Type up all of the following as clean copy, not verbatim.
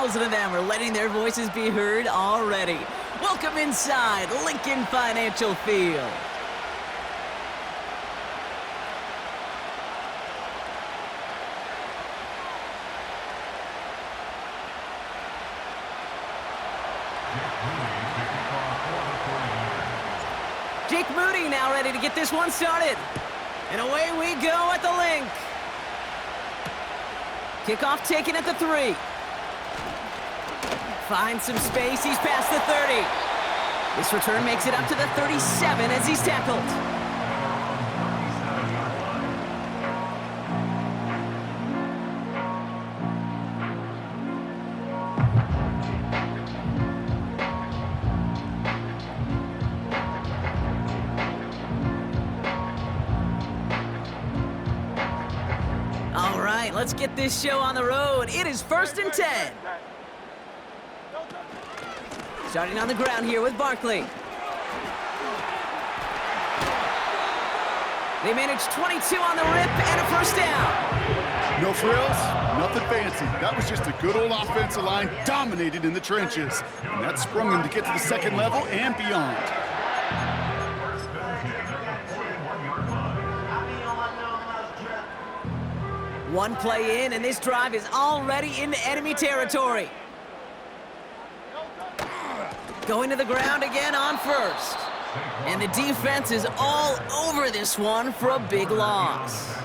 thousands of them are letting their voices be heard already. Welcome inside Lincoln Financial Field. Jake Moody now ready to get this one started. And away we go at the link. Kickoff taken at the 3. Finds some space, he's past the 30. This return makes it up to the 37 as he's tackled. All right, let's get this show on the road. It is 1st and 10. Starting on the ground here with Barkley. They managed 22 on the rip and a first down. No frills, nothing fancy. That was just a good old offensive line dominated in the trenches. And that sprung them to get to the second level and beyond. One play in, and this drive is already into enemy territory. Going to the ground again on first. And the defense is all over this one for a big loss.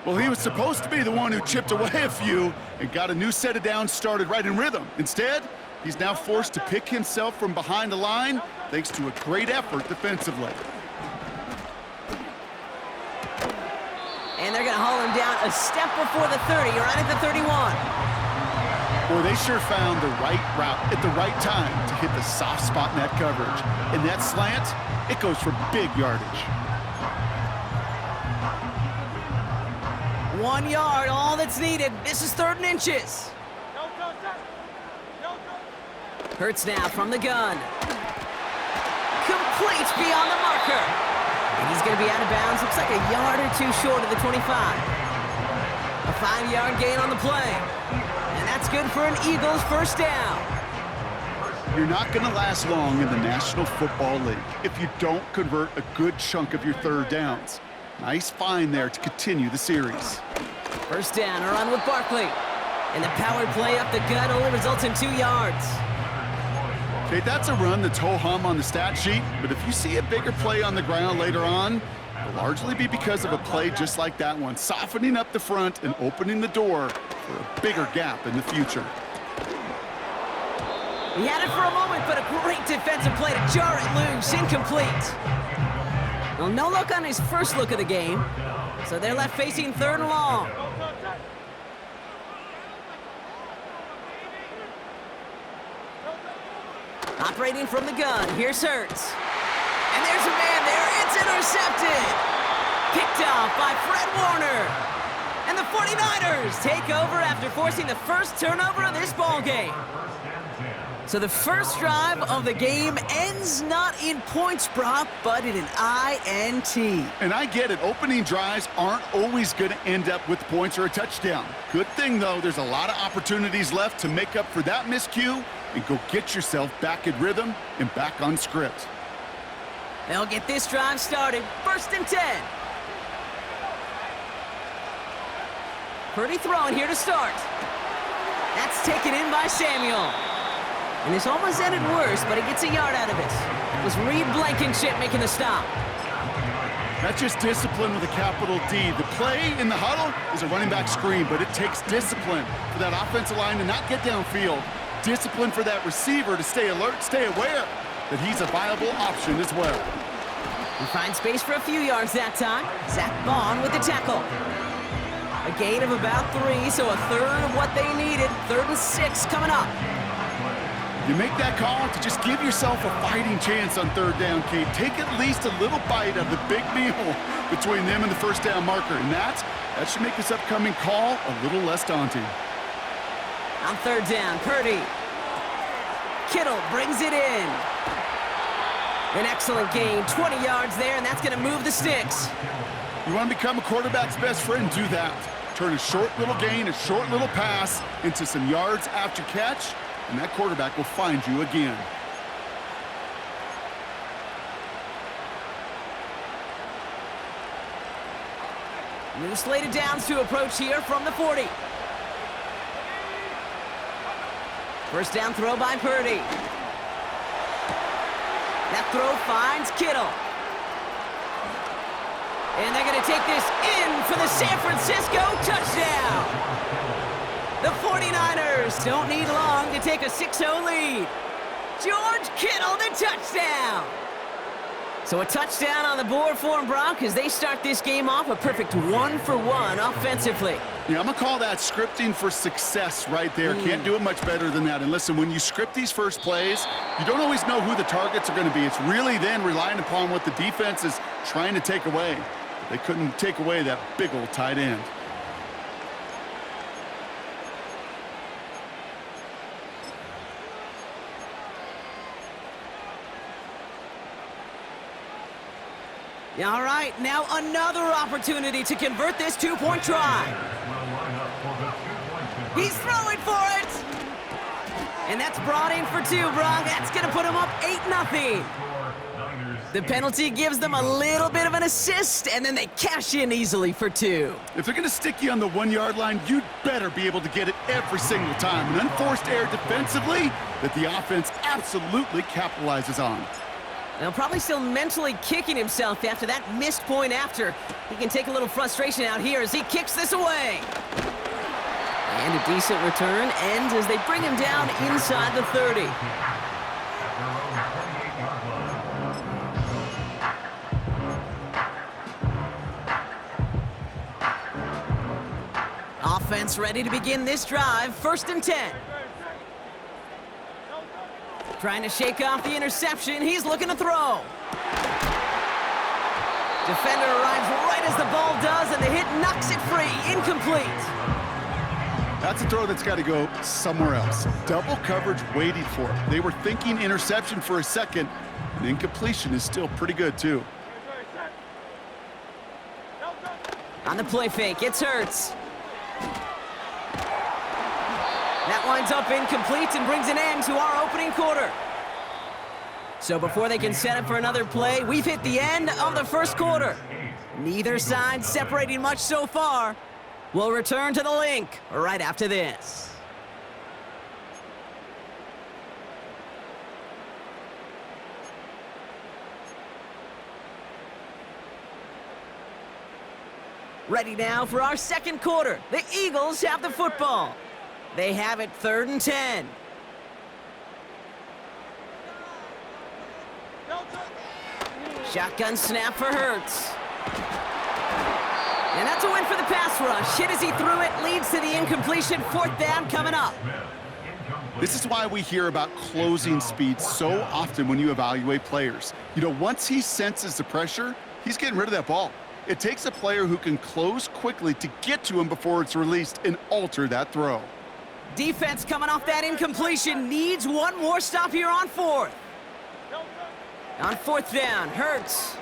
Well, he was supposed to be the one who chipped away a few and got a new set of downs started right in rhythm. Instead, he's now forced to pick himself from behind the line thanks to a great effort defensively. And they're going to haul him down a step before the 30, right at the 31. Boy, they sure found the right route at the right time to hit the soft spot in that coverage. And that slant, it goes for big yardage. 1 yard, all that's needed. This is 3rd and inches. Hurts now from the gun. Complete beyond the marker. And he's going to be out of bounds. Looks like a yard or 2 short of the 25. A 5-yard gain on the play. And that's good for an Eagles first down. You're not going to last long in the National Football League if you don't convert a good chunk of your third downs. Nice find there to continue the series. First down, a run with Barkley. And the power play up the gut only results in 2 yards. Okay, that's a run that's ho-hum on the stat sheet, but if you see a bigger play on the ground later on, it'll largely be because of a play just like that one, softening up the front and opening the door for a bigger gap in the future. He had it for a moment, but a great defensive play to jar it loose, incomplete. Well, no luck on his first look of the game, so they're left facing 3rd and long. Operating from the gun, here's Hurts. And there's a man there, it's intercepted! Picked off by Fred Warner. And the 49ers take over after forcing the first turnover of this ballgame. So the first drive of the game ends not in points, Brock, but in an INT. And I get it, opening drives aren't always going to end up with points or a touchdown. Good thing, though, there's a lot of opportunities left to make up for that miscue and go get yourself back in rhythm and back on script. They'll get this drive started. 1st and 10. Purdy throwing here to start. That's taken in by Samuel. And this almost ended worse, but he gets a yard out of it. It was Reed Blankenship making the stop. That's just discipline with a capital D. The play in the huddle is a running back screen, but it takes discipline for that offensive line to not get downfield. Discipline for that receiver to stay alert, stay aware that he's a viable option as well. He finds space for a few yards that time. Zach Bond with the tackle. A gain of about 3, so a third of what they needed. 3rd and 6 coming up. You make that call to just give yourself a fighting chance on 3rd down, Kate. Take at least a little bite of the big meal between them and the first down marker. And that should make this upcoming call a little less daunting. On 3rd down, Purdy. Kittle brings it in. An excellent gain, 20 yards there, and that's going to move the sticks. You want to become a quarterback's best friend, do that. Turn a short little gain, a short little pass into some yards after catch, and that quarterback will find you again. New slated downs to approach here from the 40. First down throw by Purdy. That throw finds Kittle. And they're going to take this in for the San Francisco touchdown. The 49ers don't need long to take a 6-0 lead. George Kittle, the touchdown. So a touchdown on the board for them, Brock, as they start this game off a perfect 1-for-1 offensively. Yeah, I'm going to call that scripting for success right there. Can't do it much better than that. And listen, when you script these first plays, you don't always know who the targets are going to be. It's really then relying upon what the defense is trying to take away. They couldn't take away that big old tight end. All right, now another opportunity to convert this two-point try. He's throwing for it! And that's brought in for two, Brock. That's going to put him up 8-0. The penalty gives them a little bit of an assist, and then they cash in easily for two. If they're going to stick you on the 1-yard line, you'd better be able to get it every single time. An unforced error defensively that the offense absolutely capitalizes on. Now, probably still mentally kicking himself after that missed point after. He can take a little frustration out here as he kicks this away. And a decent return ends as they bring him down inside the 30. Offense ready to begin this drive. 1st and 10. Trying to shake off the interception. He's looking to throw. Defender arrives right as the ball does, and the hit knocks it free. Incomplete. That's a throw that's got to go somewhere else. Double coverage waiting for it. They were thinking interception for a second, and incompletion is still pretty good, too. On the play fake, it's Hurts. That winds up incomplete and brings an end to our opening quarter. So before they can set up for another play, we've hit the end of the first quarter. Neither side separating much so far. We'll return to the link right after this. Ready now for our second quarter. The Eagles have the football. They have it 3rd and 10. Shotgun snap for Hurts. And that's a win for the pass rush. Hit as he threw it, leads to the incompletion. 4th down coming up. This is why we hear about closing speed so often when you evaluate players. You know, once he senses the pressure, he's getting rid of that ball. It takes a player who can close quickly to get to him before it's released and alter that throw. Defense coming off that incompletion needs one more stop here on 4th. On 4th down, Hurts.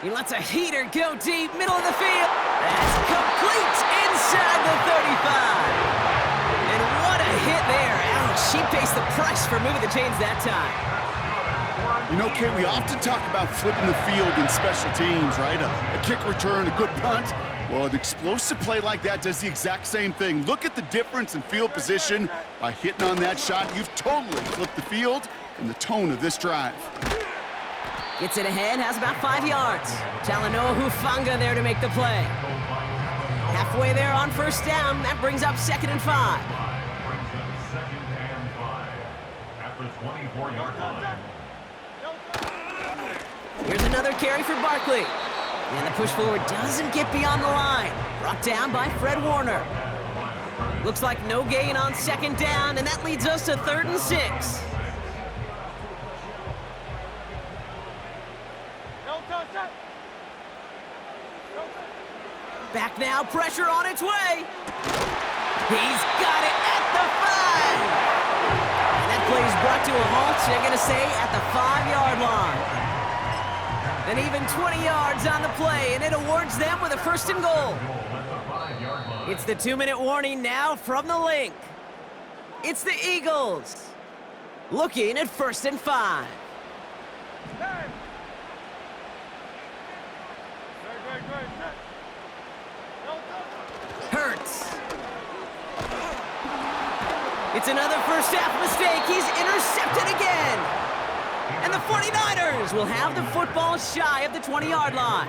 He lets a heater go deep, middle of the field. That's complete inside the 35. And what a hit there. Ouch, she pays the price for moving the chains that time. You know, Kate, we often talk about flipping the field in special teams, right? A kick return, a good punt. Well, an explosive play like that does the exact same thing. Look at the difference in field position. By hitting on that shot, you've totally flipped the field and the tone of this drive. Gets it ahead, has about 5 yards. Talanoa Hufanga there to make the play. Halfway there on 1st down, that brings up 2nd and 5. Here's another carry for Barkley. And the push forward doesn't get beyond the line. Brought down by Fred Warner. Looks like no gain on 2nd down, and that leads us to 3rd and 6. Back now, pressure on its way. He's got it at the 5. And that play is brought to a halt, they're going to say, at the 5-yard line. And even 20 yards on the play, and it awards them with a 1st and goal. It's the 2-minute warning now from the link. It's the Eagles. Looking at 1st and 5. Hurts. It's another first half mistake. He's intercepted again. And the 49ers will have the football shy of the 20-yard line.